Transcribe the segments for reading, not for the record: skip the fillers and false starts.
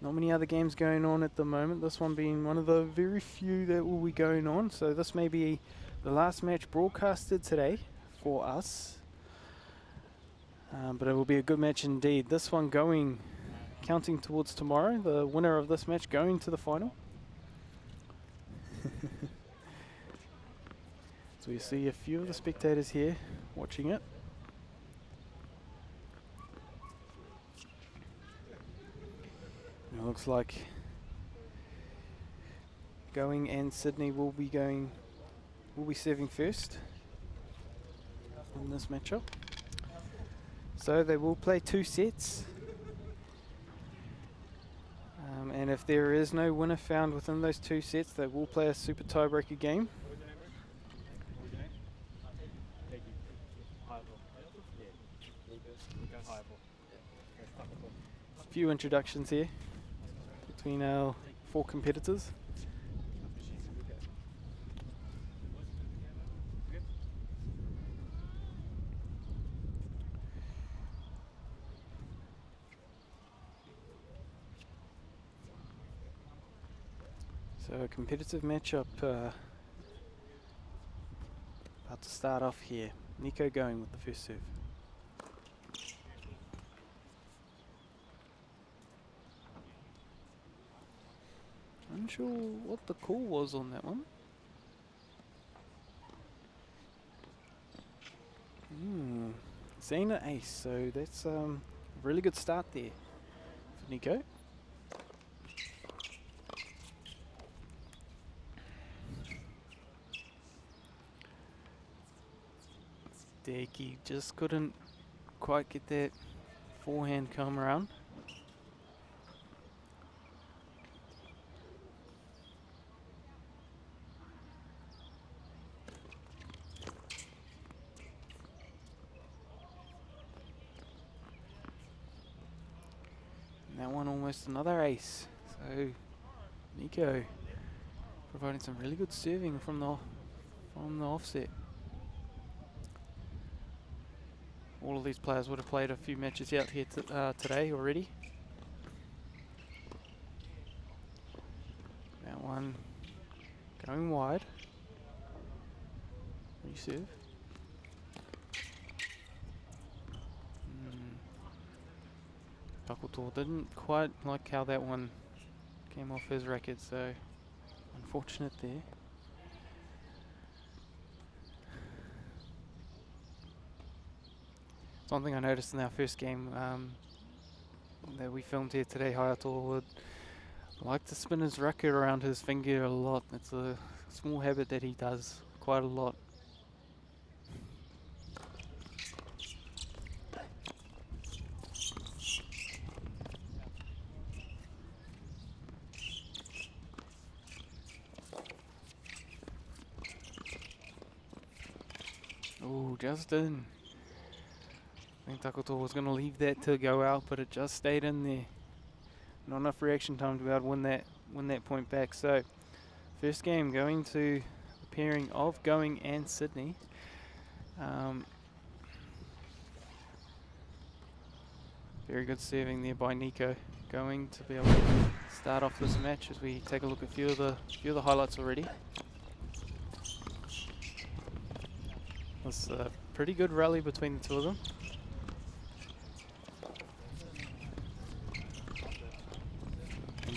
Not many other games going on at the moment, this one being one of the very few that will be going on. So this may be the last match broadcasted today for us. But it will be a good match indeed. This one counting towards tomorrow, the winner of this match going to the final. So we see a few of the spectators here watching it. It looks like Going and Sydney will be serving first in this matchup. So they will play 2 sets. And if there is no winner found within those 2 sets, they will play a super tiebreaker game. A few introductions here between our 4 competitors. So a competitive matchup about to start off here. Nico going with the first serve. Unsure what the call was on that one. Seeing an ace, so that's a really good start there for Nico. Deki just couldn't quite get that forehand come around. And that one almost another ace. So Nico providing some really good serving from the offset. All of these players would have played a few matches out here today already. That one going wide. Reserve. Takoto didn't quite like how that one came off his racket, so unfortunate there. One thing I noticed in our first game that we filmed here today, Hayato would like to spin his racket around his finger a lot. It's a small habit that he does quite a lot. Oh, just in. I think Takoto was going to leave that to go out, but it just stayed in there. Not enough reaction time to be able to win that point back. So, first game going to the pairing of Going and Sydney. Very good serving there by Nico. Going to be able to start off this match as we take a look at a few of the highlights already. It's a pretty good rally between the two of them.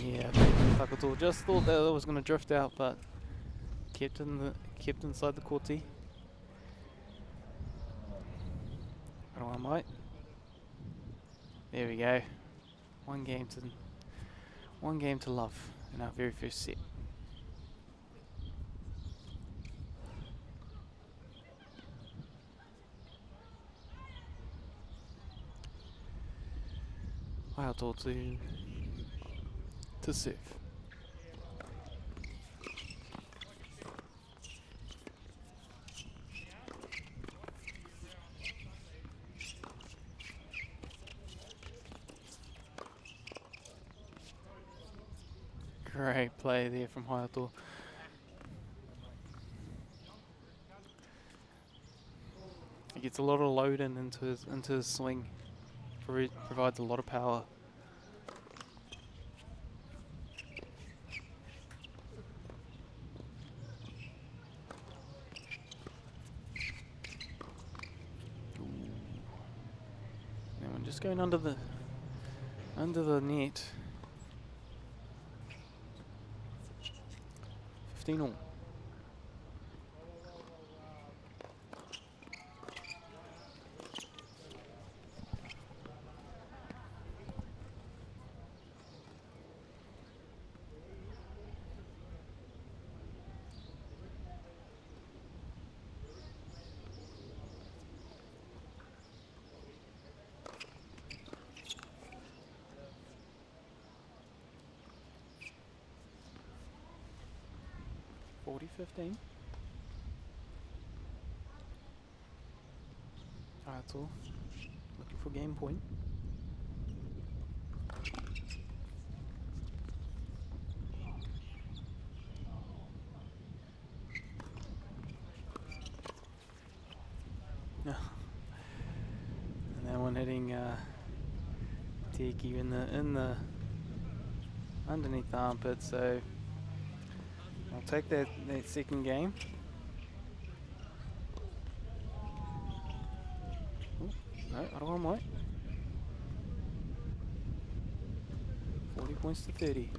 Yeah, Takoto just thought that it was going to drift out, but kept inside the court tee. Aroa might. There we go. One game to love in our very first set. Hayato to serve. Great play there from Hayato. He gets a lot of load into his swing. Provides a lot of power. Just going under the net. 15 all. $40-15. That's all. Looking for game point. No. And that one hitting Tiki in the underneath the armpit, so I'll take that second game. Ooh, no, Aotearoa Māori. 40 points to 30.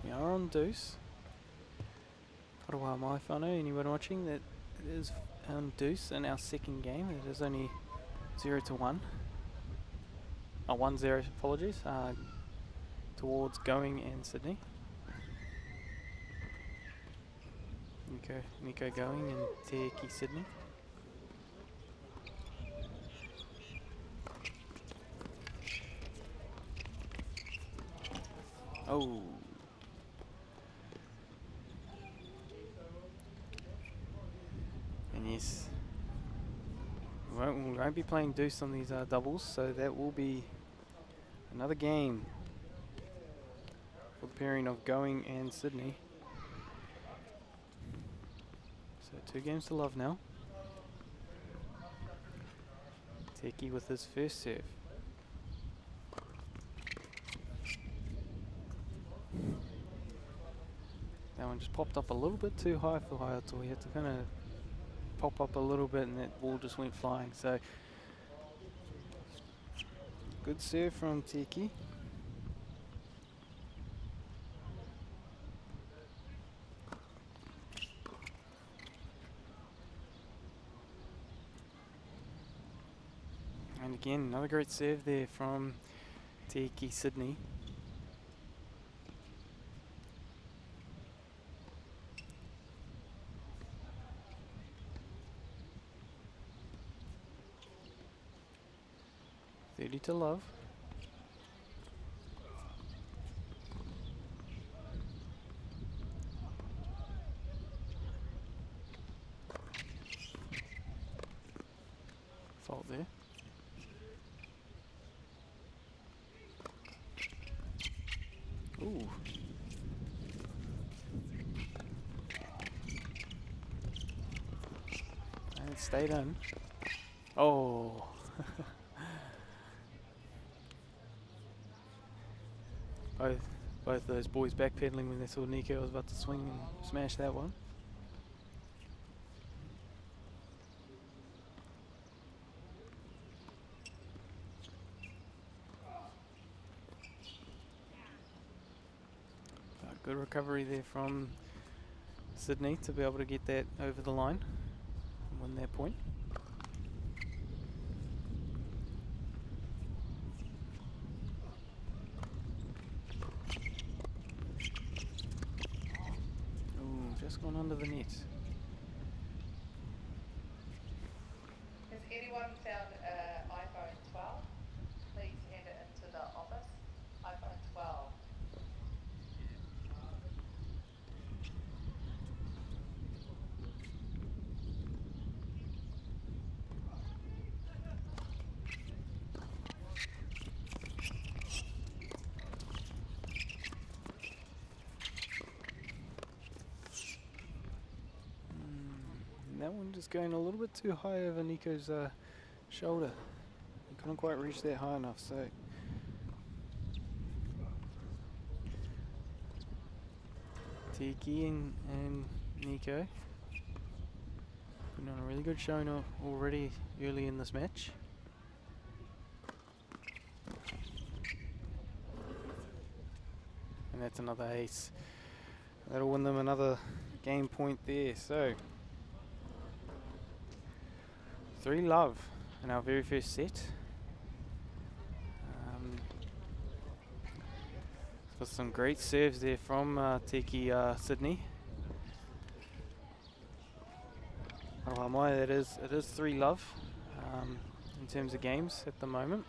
We are on deuce. Aotearoa Māori whānau, anyone watching, that it is on deuce in our second game. It is only 0-1. 1-0, apologies, towards Going and Sydney. Nico Going and Te Sydney. Oh. And yes, we won't be playing deuce on these doubles, so that will be another game for the pairing of Going and Sydney. So 2 games to love now. Teki with his first serve. That one just popped up a little bit too high for Hayato. He had to kind of pop up a little bit and that ball just went flying. So good serve from Teki. And again, another great serve there from Teki Sydney. To love. Fault there. Ooh. And it stayed in. Oh. Both those boys backpedaling when they saw Nico was about to swing and smash that one. Good recovery there from Sydney to be able to get that over the line and win that point. Just gone under the net. Has anyone found an iPhone 12? Please hand it into the office. iPhone 12. that one just going a little bit too high over Nico's shoulder. He couldn't quite reach that high enough, so Tiki and Nico putting on a really good showing already early in this match. And that's another ace. That'll win them another game point there. So 3-love in our very first set. With some great serves there from Tiki Sydney. Oh my, it is 3-love in terms of games at the moment.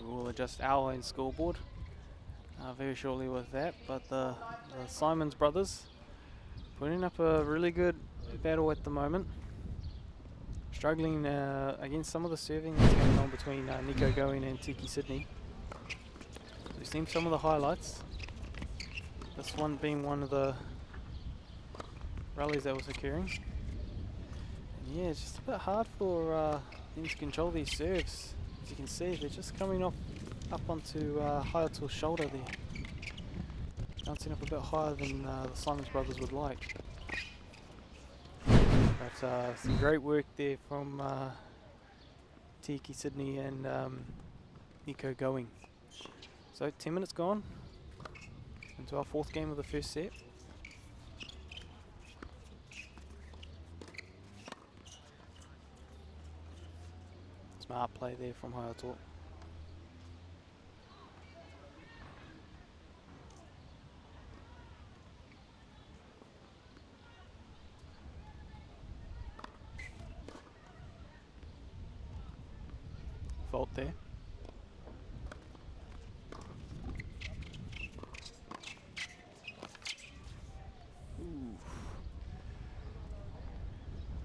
We'll adjust our own scoreboard very shortly with that, but the Symons brothers putting up a really good battle at the moment. Struggling against some of the serving that's going on between Nico Going and Tiki Sydney. We've seen some of the highlights. This one being one of the rallies that was occurring. And yeah, it's just a bit hard for them to control these serves. As you can see, they're just coming up onto Aotearoa's shoulder there. Bouncing up a bit higher than the Symons brothers would like. But some great work there from Tiki Sydney and Nico Going. So 10 minutes gone into our fourth game of the first set. Smart play there from Aotearoa. Fault there.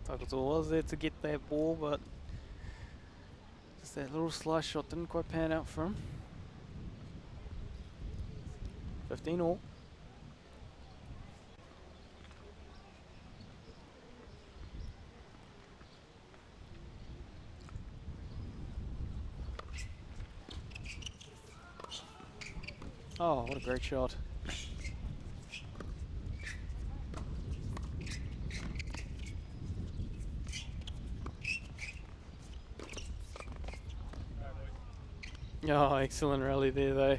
Aotearoa was there to get that ball, but just that little slice shot didn't quite pan out for him. 15-all. Oh, what a great shot. Oh, excellent rally there though.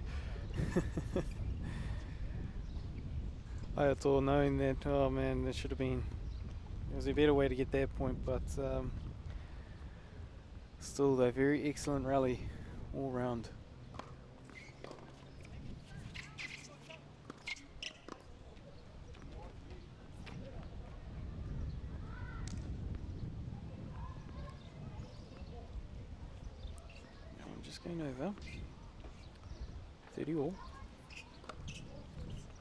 Aotearoa knowing that, oh man, there should have been, there was a better way to get that point, but still though, very excellent rally all round. Going over 30-all.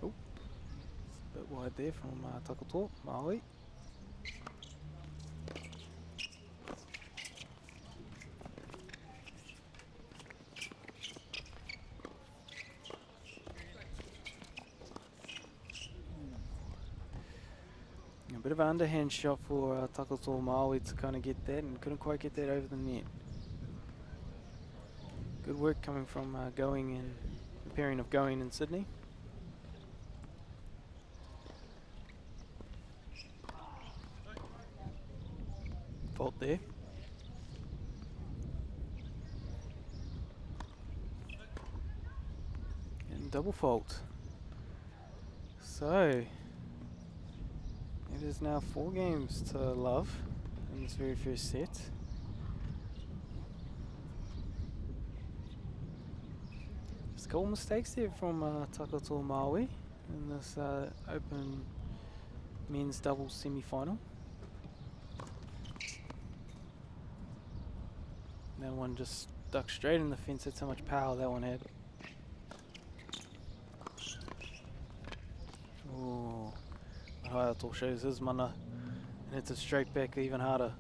Oh, a bit wide there from Aotearoa Māori. A bit of an underhand shot for Aotearoa Māori to kind of get that, and couldn't quite get that over the net. Good work coming from Going and the pairing of Going in Sydney. Fault there. And double fault. So it is now 4 games to love in this very first set. Couple mistakes there from Aotearoa Māori in this open men's doubles semi-final. That one just stuck straight in the fence. That's how much power that one had. Oh, Aotearoa shows his mana and hits it straight back even harder.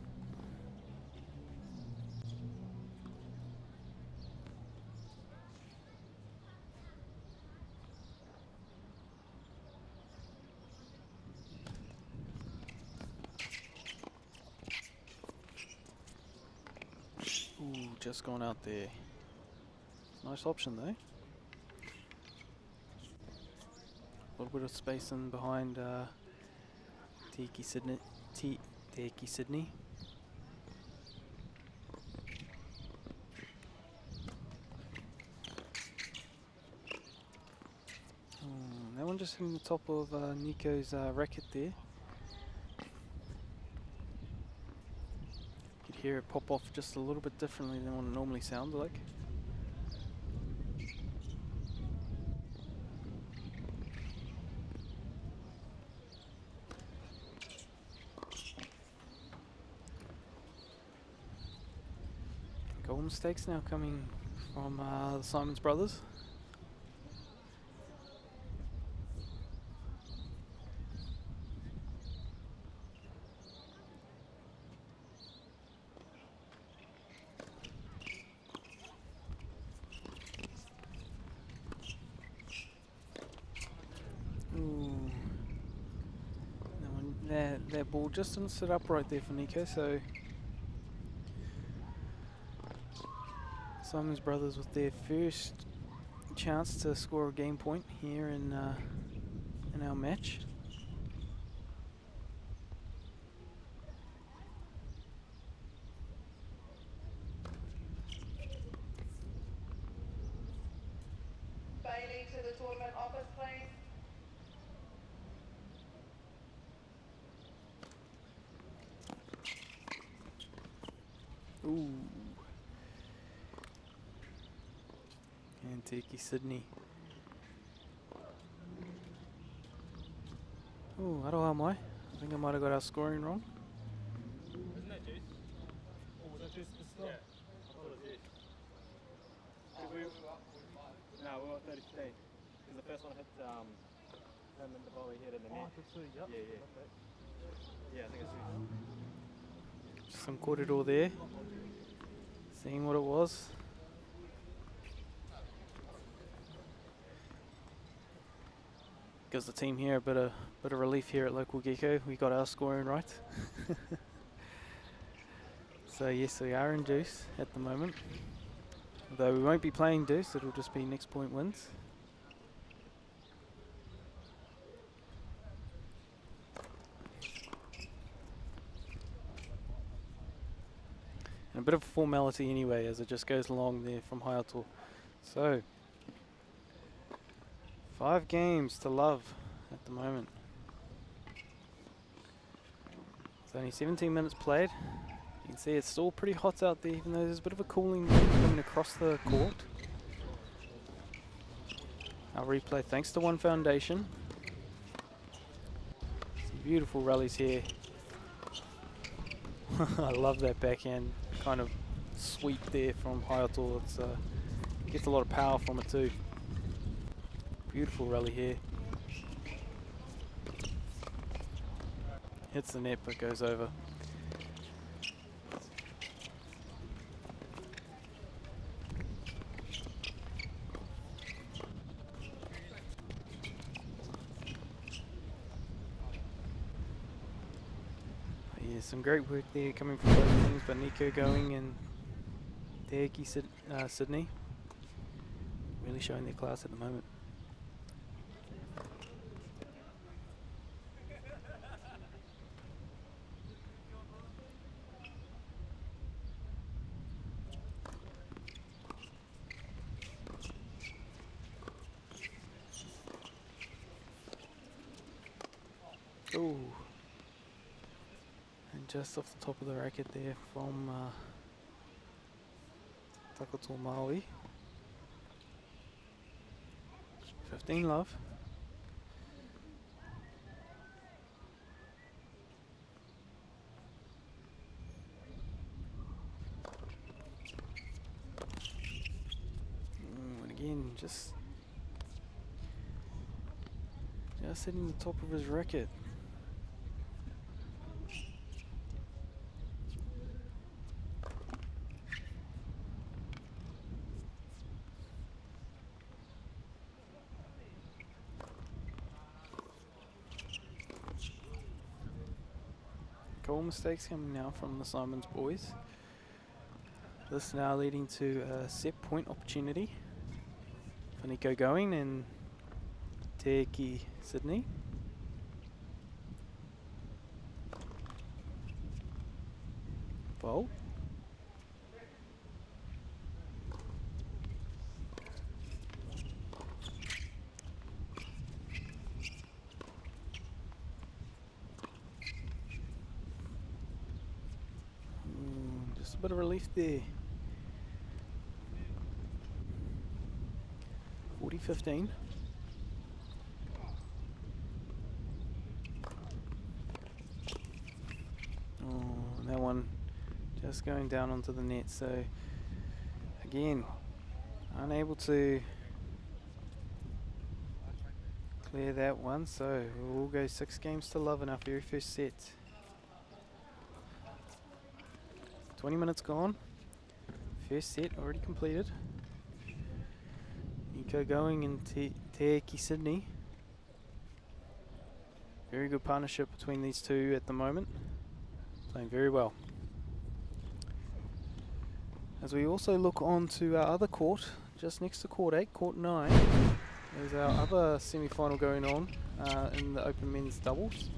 just gone out there. Nice option though. A little bit of space in behind Tiki Sydney. Tiki Sydney. That one just hitting the top of Nico's racket there. You could hear it pop off just a little bit differently than what it normally sounds like. Goal mistakes now coming from the Symons brothers. That ball just didn't sit up right there for Nico, so Symons brothers with their first chance to score a game point here in our match. Bailey to the tournament office, please. Ooh. And Tiki Sydney. Ooh, Aotearoa Māori. I think I might have got our scoring wrong. Isn't that juice? Oh, was that juice for still? Yeah. I thought it was juice. No, we were 30 today. Because the first one hit him in the volley head in the net. Yep. Yeah. Yeah, I think it's juice. Some corridor there. Seeing what it was. Gives the team here a bit of relief here at Local Gecko. We got our scoring right. So yes, we are in deuce at the moment. Though we won't be playing deuce, it'll just be next point wins. And a bit of formality anyway, as it just goes along there from Hayato. So 5 games to love at the moment. It's only 17 minutes played. You can see it's still pretty hot out there, even though there's a bit of a cooling coming across the court. Our replay, thanks to One Foundation. Some beautiful rallies here. I love that backhand kind of sweep there from Hayato. It's gets a lot of power from it too. Beautiful rally here. Hits the net but goes over. Yeah, some great work there coming from both teams, but Nico going and Tiki Sydney really showing their class at the moment. Ooh. And just off the top of the racket there from Waikato Māori. 15 love. And again, just hitting the top of his racket. Goal mistakes coming now from the Symons boys. This now leading to a set point opportunity for Nico Going and Te Sydney. Vault. Just a bit of relief there. 40-15. Oh, that one just going down onto the net. So again, unable to clear that one. So we'll go 6 games to love in our very first set. 20 minutes gone. First set already completed. Nico Going and Te Sydney. Very good partnership between these two at the moment. Playing very well. As we also look on to our other court, just next to court 8, court 9, there's our other semi-final going on in the open men's doubles.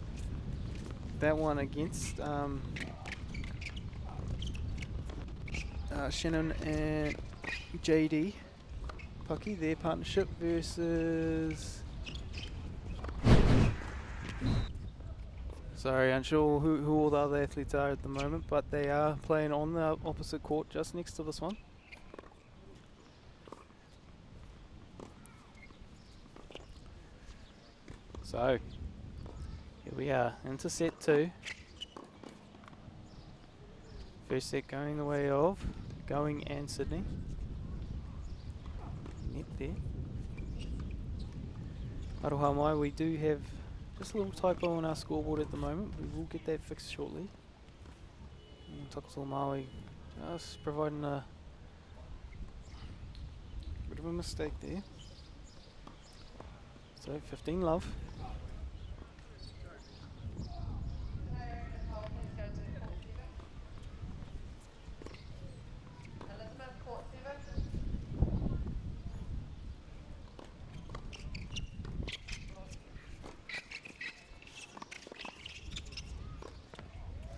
That one against Shannon and JD Pucky, their partnership versus... Sorry, unsure who all the other athletes are at the moment, but they are playing on the opposite court just next to this one. So, here we are, into set 2. First set going the way of Going and Sydney. Net there. Aroha mai, we do have just a little typo on our scoreboard at the moment. We will get that fixed shortly. And Aotearoa Māori just providing a bit of a mistake there. So 15 love.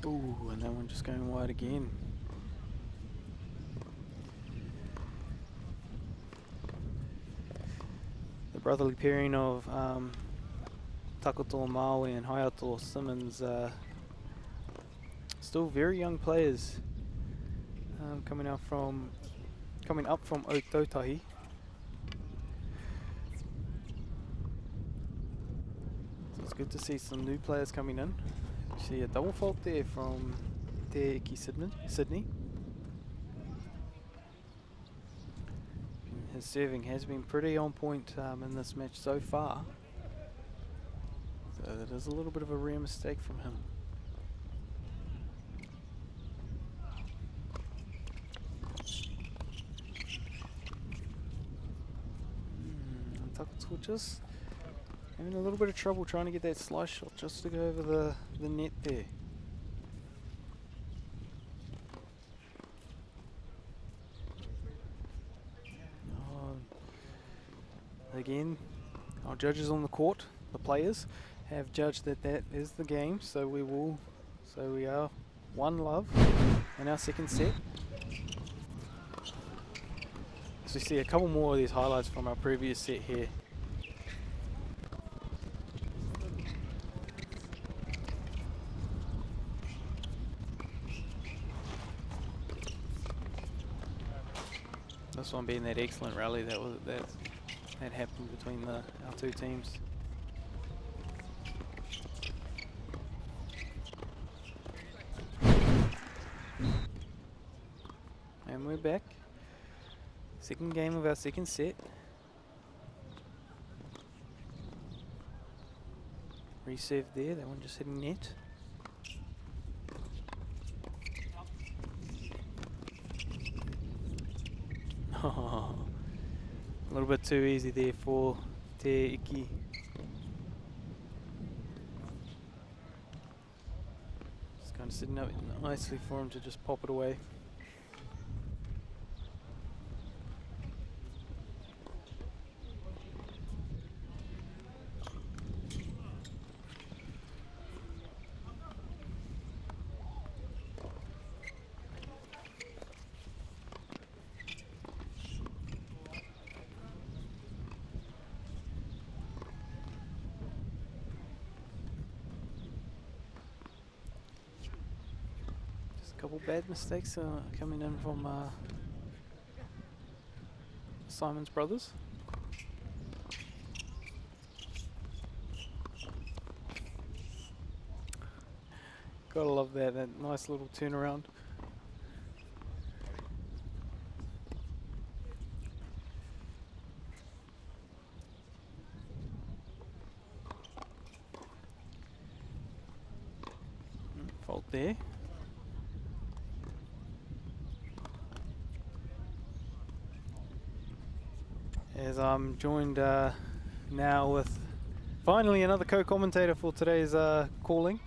Ooh, and that one just going wide again. The brotherly pairing of Takoto Maui and Hayato Symons, still very young players, coming up from Aotearoa. So it's good to see some new players coming in. See a double fault there from Te Sydney. His serving has been pretty on point in this match so far. So that is a little bit of a rare mistake from him. Takoto just having a little bit of trouble trying to get that slice shot just to go over the net there. Again, our judges on the court, the players, have judged that that is the game, so we are 1 love in our second set. So we see a couple more of these highlights from our previous set here. This one being that excellent rally that happened between our two teams. And we're back. Second game of our second set. Reserve there, that one just hitting net. A little bit too easy there for Te Iki. Just kind of sitting up nicely for him to just pop it away. couple bad mistakes coming in from Symons brothers. Gotta love that nice little turnaround. Fault there. As I'm joined now with finally another co-commentator for today's calling.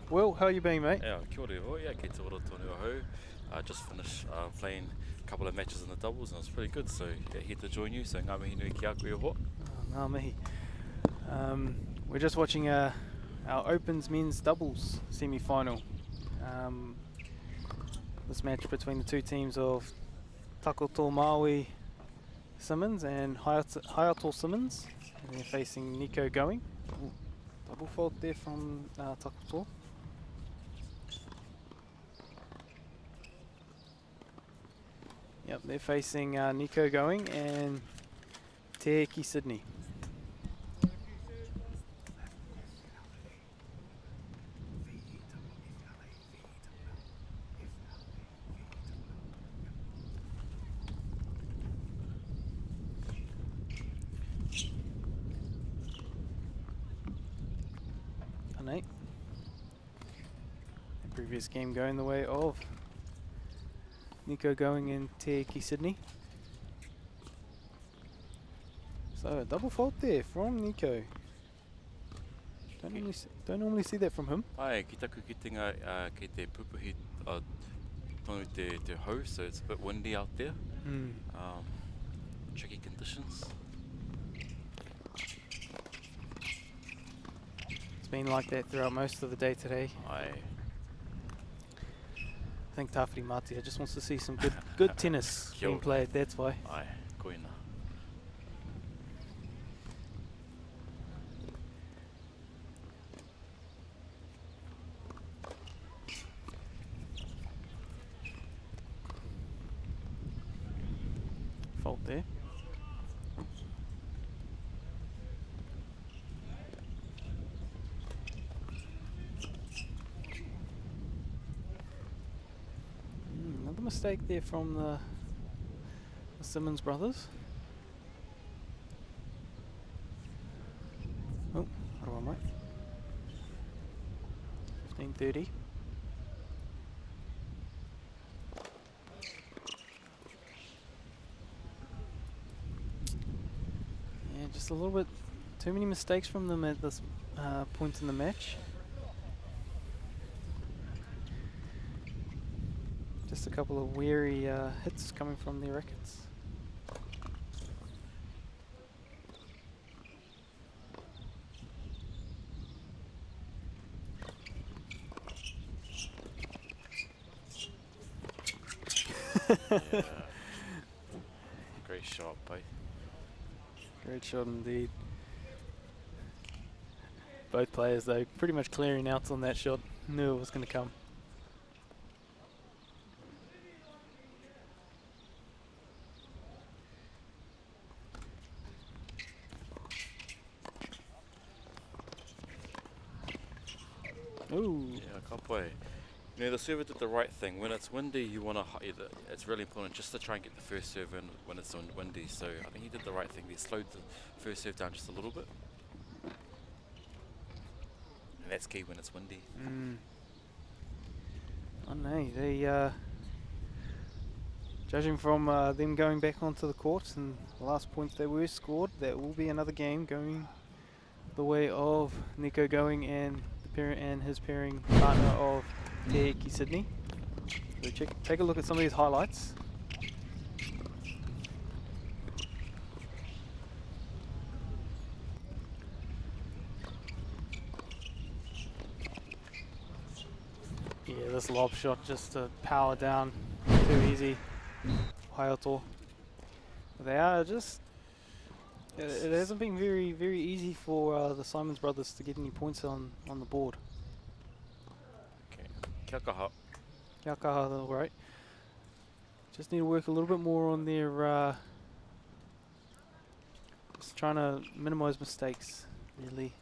Will, how you been, mate? Yeah, kia ora iho, yeah, kei te ora tonu ahau. I just finished playing a couple of matches in the doubles and it was pretty good, so yeah, here to join you, so ngā mihi nui ki a koe iho. Ngā mihi. We're just watching our Opens men's doubles semi-final. This match between the two teams of Aotearoa Māori Symons and Aotearoa Symons. And they're facing Nico Going. Ooh, double fault there from Aotearoa. Yep, they're facing Nico Going and Te Sydney. The previous game going the way of Nico Going in Te Sydney. So a double fault there from Nico. Don't normally see that from him. Ai, ki taku ki tinga kei te pupuhi tonu te hau, so it's a bit windy out there. Tricky conditions. It's been like that throughout most of the day today. Ai. I think Tawhiri Matia just wants to see some good tennis being played, that's why. Ai, koina. Fault there. Another mistake there from the Symons brothers. Oh, how do I make? 15:30. Yeah, just a little bit too many mistakes from them at this point in the match. Just a couple of weary hits coming from their rackets. Yeah. Great shot, boy. Great shot indeed. Both players though pretty much clearing out on that shot. Knew it was going to come. Ooh. Yeah, kapoe. You know, the server did the right thing. When it's windy, you want to. It's really important just to try and get the first serve in when it's windy. So I think he did the right thing. He slowed the first serve down just a little bit, and that's key when it's windy. Oh no, they judging from them going back onto the court and the last points they were scored, that will be another game going the way of Nico Going and his pairing partner of Te Sydney. So take a look at some of these highlights. Yeah, this lob shot just to power down too easy. Hayato. They are just. It hasn't been very easy for the Symons brothers to get any points on the board. Okay, kia kaha. Kia kaha, all right. Just need to work a little bit more on their, just trying to minimise mistakes, really.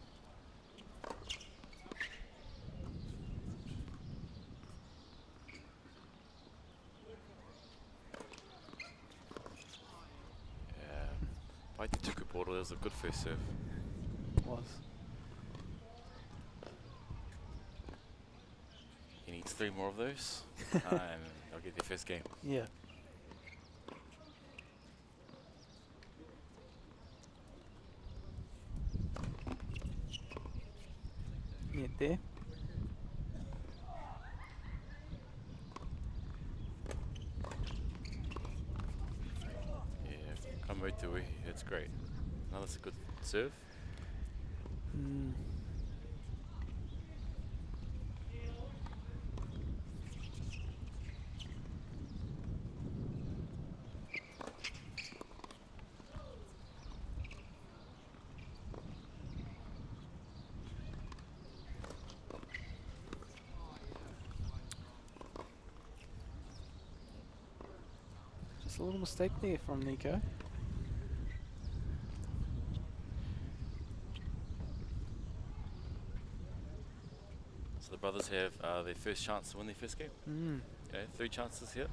Yeah. Paiti took a ball. That was a good first serve. Was. He needs 3 more of those, and they'll get their first game. Yeah. Net there. Yeah, Kamoitui, that's great. Now that's a good serve. Mm. Just a little mistake there from Nico. So the brothers have their first chance to win their first game. Mm. Okay, 3 chances here.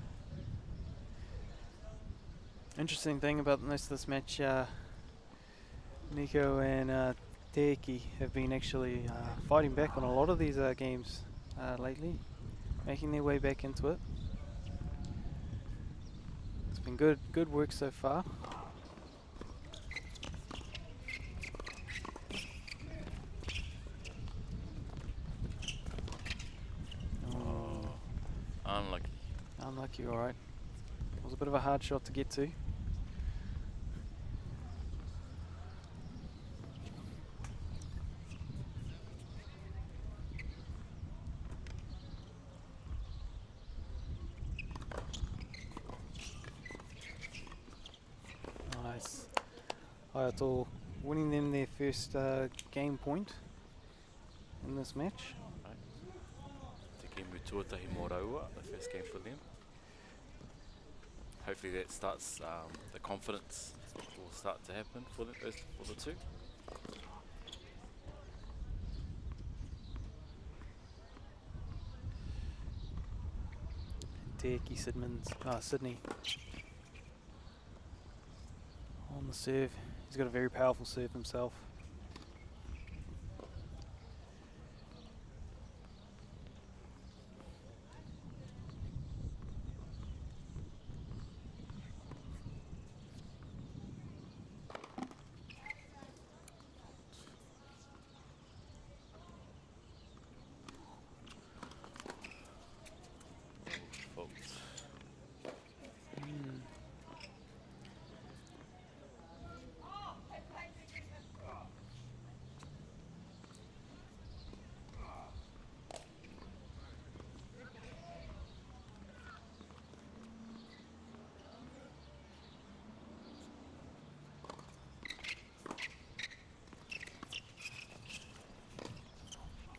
Interesting thing about most of this match, Nico and Teiki have been actually fighting back on a lot of these games lately, making their way back into it. It's been good work so far. Oh, Unlucky. unlucky, all right. It was a bit of a hard shot to get to. Nice. Aotearoa winning them their first game point in this match. Te game tuatahi mō raua, the first game for them. Hopefully that starts, the confidence will start to happen for the two. Teiki Sydney on the serve. He's got a very powerful serve himself. Fault.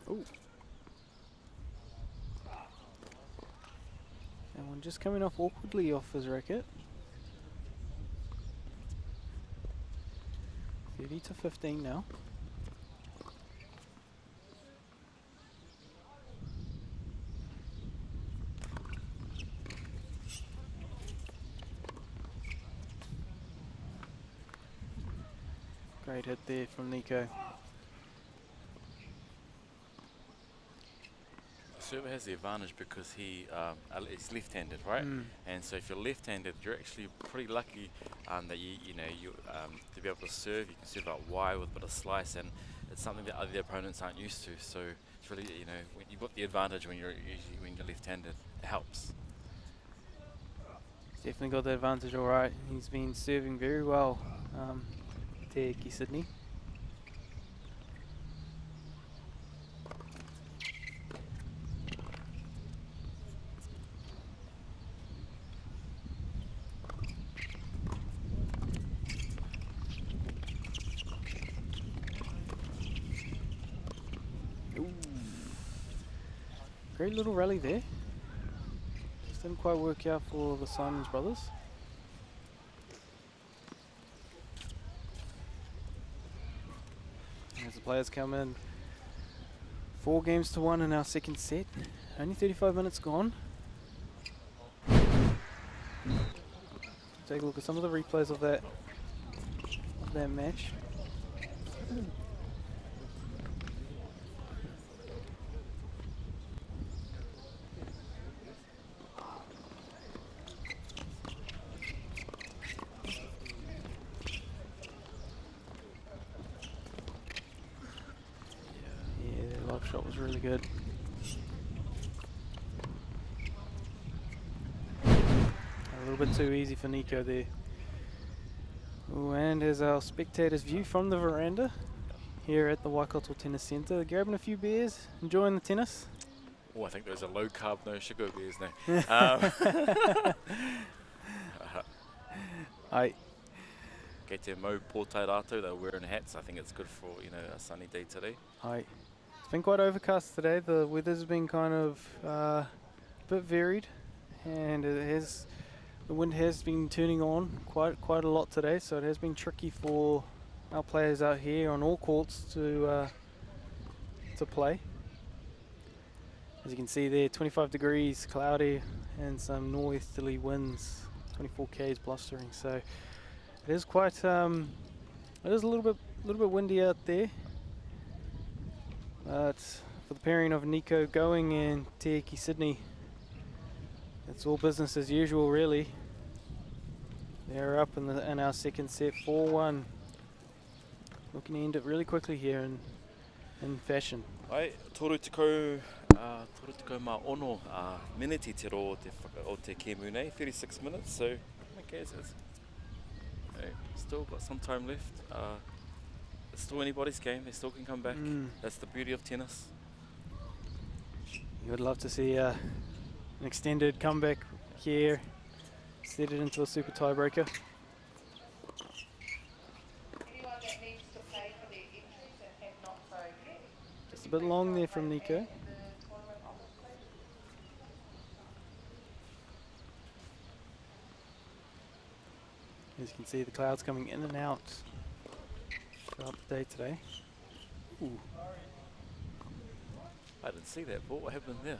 Ooh. And one just coming off awkwardly off his racket. 30-15 now. Great hit there from Nico. Server has the advantage because he's left-handed, right? And so if you're left-handed, you're actually pretty lucky that you to be able to serve. You can serve out wide with a bit of slice, and it's something that other opponents aren't used to. So it's really, when you've got the advantage when you're left-handed, it helps. He's definitely got the advantage, all right. He's been serving very well, Teiki Sydney. Great little rally there. didn't quite work out for the Symons brothers. As the players come in, 4-1 in our second set. Only 35 minutes gone. Take a look at some of the replays of that match. Shot was really good. A little bit too easy for Nico there. Ooh, and as our spectators view from the veranda here at the Waikato Tennis Centre, they're grabbing a few beers, enjoying the tennis. Oh, I think those are low carb, no sugar beers now. Aye. Kei te mau pōtai rātou, they're wearing hats. I think it's good for, you know, a sunny day today. Aye. It's been quite overcast today. The weather's been kind of a bit varied, and the wind has been turning on quite a lot today. So it has been tricky for our players out here on all courts to play. As you can see there, 25 degrees, cloudy, and some northeasterly winds, 24 k's blustering. So it is quite it is a little bit windy out there. But for the pairing of Nico Going and Te Eki Sydney, it's all business as usual, really. They're up in our second set, 4-1. Looking to end it really quickly here in fashion. Ai, toru tekau mā ono miniti te ro o te kēmu nei, 36 minutes, so okay, so still got some time left. It's still anybody's game, they still can come back. That's the beauty of tennis. You would love to see an extended comeback here, set it into a super tiebreaker. Anyone that needs to pay for their entries and have not so yet. Just a bit long there from Nico. The tournament office, please. As you can see, the clouds coming in and out throughout the day today. Ooh. I didn't see that ball, what happened there?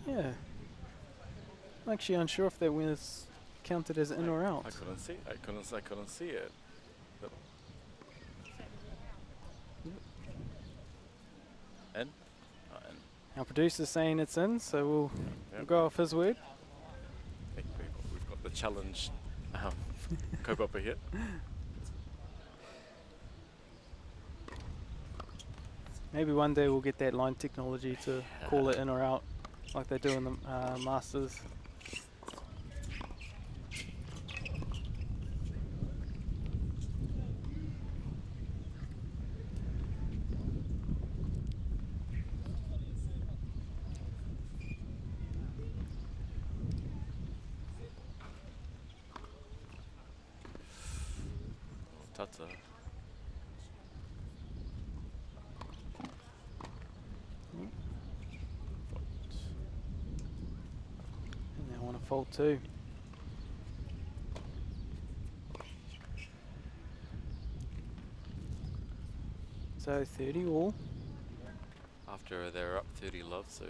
Yeah. I'm actually unsure if that was counted as in or out. I couldn't see it. But in? In. Our producer's saying it's in, so we'll go off his word. I think we've got the challenge kaupapa here. Maybe one day we'll get that line technology to call it in or out, like they do in the Masters. Tata. And they want to fold too. So 30 all. After they're up 30 love, so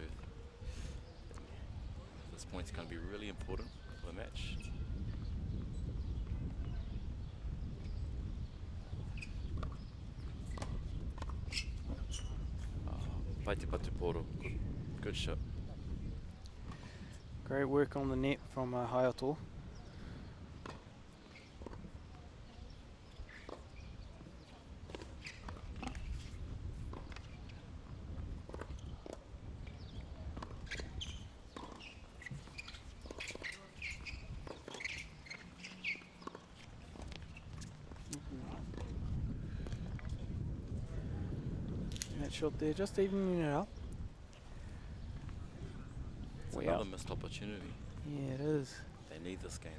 this point's going to be really important for the match. Paiti patu poro, good shot. Great work on the net from Hayato. That shot there, just evening it up. It's another missed opportunity. Yeah, it is. They need this game.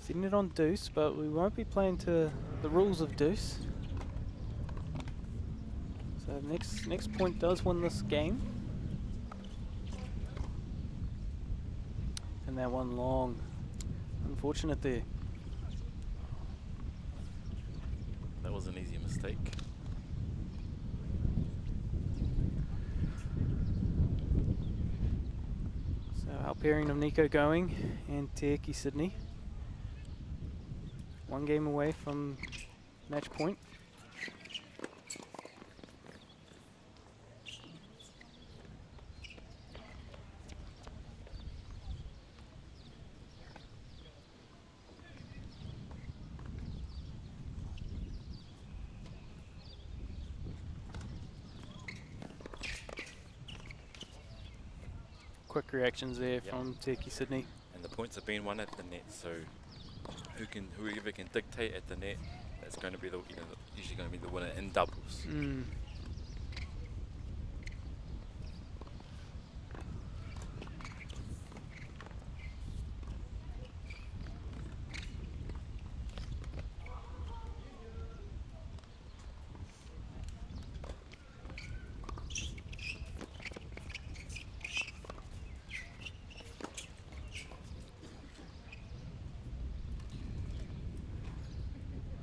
Setting it on deuce, but we won't be playing to the rules of deuce. So next point does win this game. And that one long. Unfortunate there. That was an easy mistake. So our pairing of Nico Going and Te Iki Sydney. One game away from match point. Quick reactions there from Te Iki Sydney. And the points have been won at the net, so whoever can dictate at the net, that's going to be the usually going to be the winner in doubles.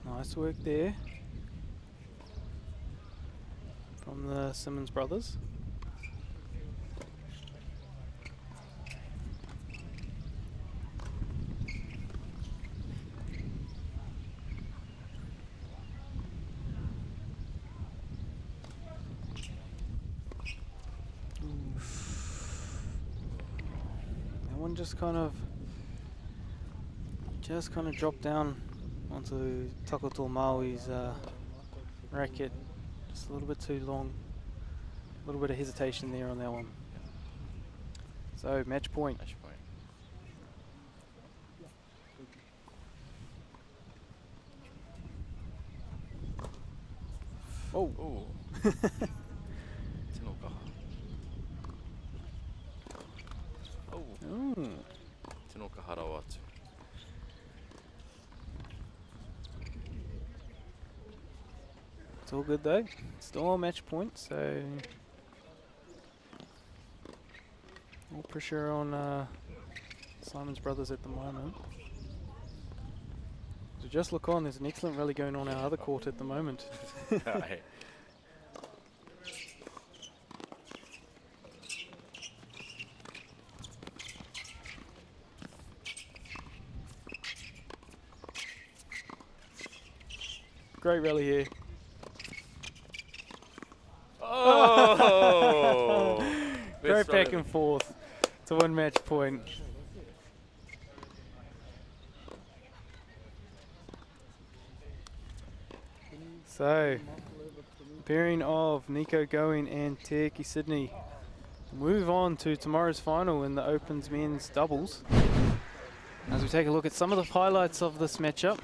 Nice work there from the Symons brothers. That one just kind of dropped down onto Takoto Maui's racket, just a little bit too long, a little bit of hesitation there on that one. So match point. Match point. Oh. Oh. Oh. Tinoka harawatu. It's all good though. Still a match point, so all pressure on Symons brothers at the moment. So just look on, there's an excellent rally going on our other court at the moment. Aye. Great rally here. Oh! Great back and forth to win match point. So, pairing of Nico Going and Te Iki Sydney move on to tomorrow's final in the Opens men's doubles. As we take a look at some of the highlights of this matchup.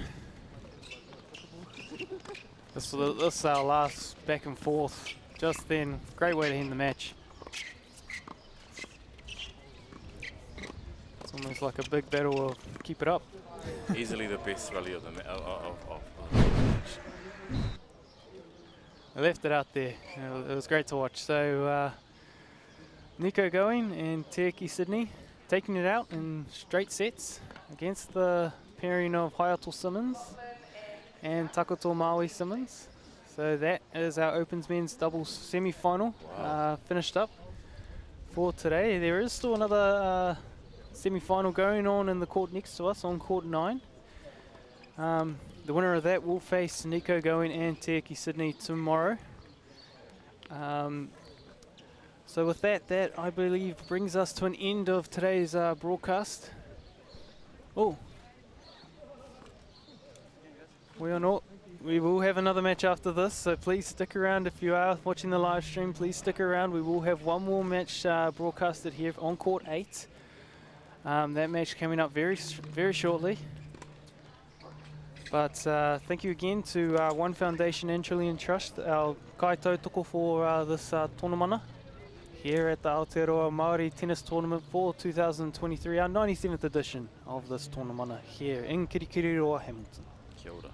This is our last back and forth just then. Great way to end the match. It's almost like a big battle of keep it up. Easily the best rally of the match. I left it out there. It was great to watch. So Nico Going and Te Iki Sydney taking it out in straight sets against the pairing of Waikato Symons and Takoto Maui Symons. So that is our Opens men's doubles semi-final. Wow. Finished up for today. There is still another semi-final going on in the court next to us on court 9. The winner of that will face Nico Going and Te Iki Sydney tomorrow. So with that I believe brings us to an end of today's broadcast. Oh, we will have another match after this, so please stick around. If you are watching the live stream, please stick around. We will have one more match broadcasted here on court 8. That match coming up very shortly. But thank you again to One Foundation and Trillion Trust, our kai tautoko for this tournament here at the Aotearoa Māori Tennis Tournament for 2023, our 97th edition of this tournament here in Kirikiriroa, Hamilton. Kia ora.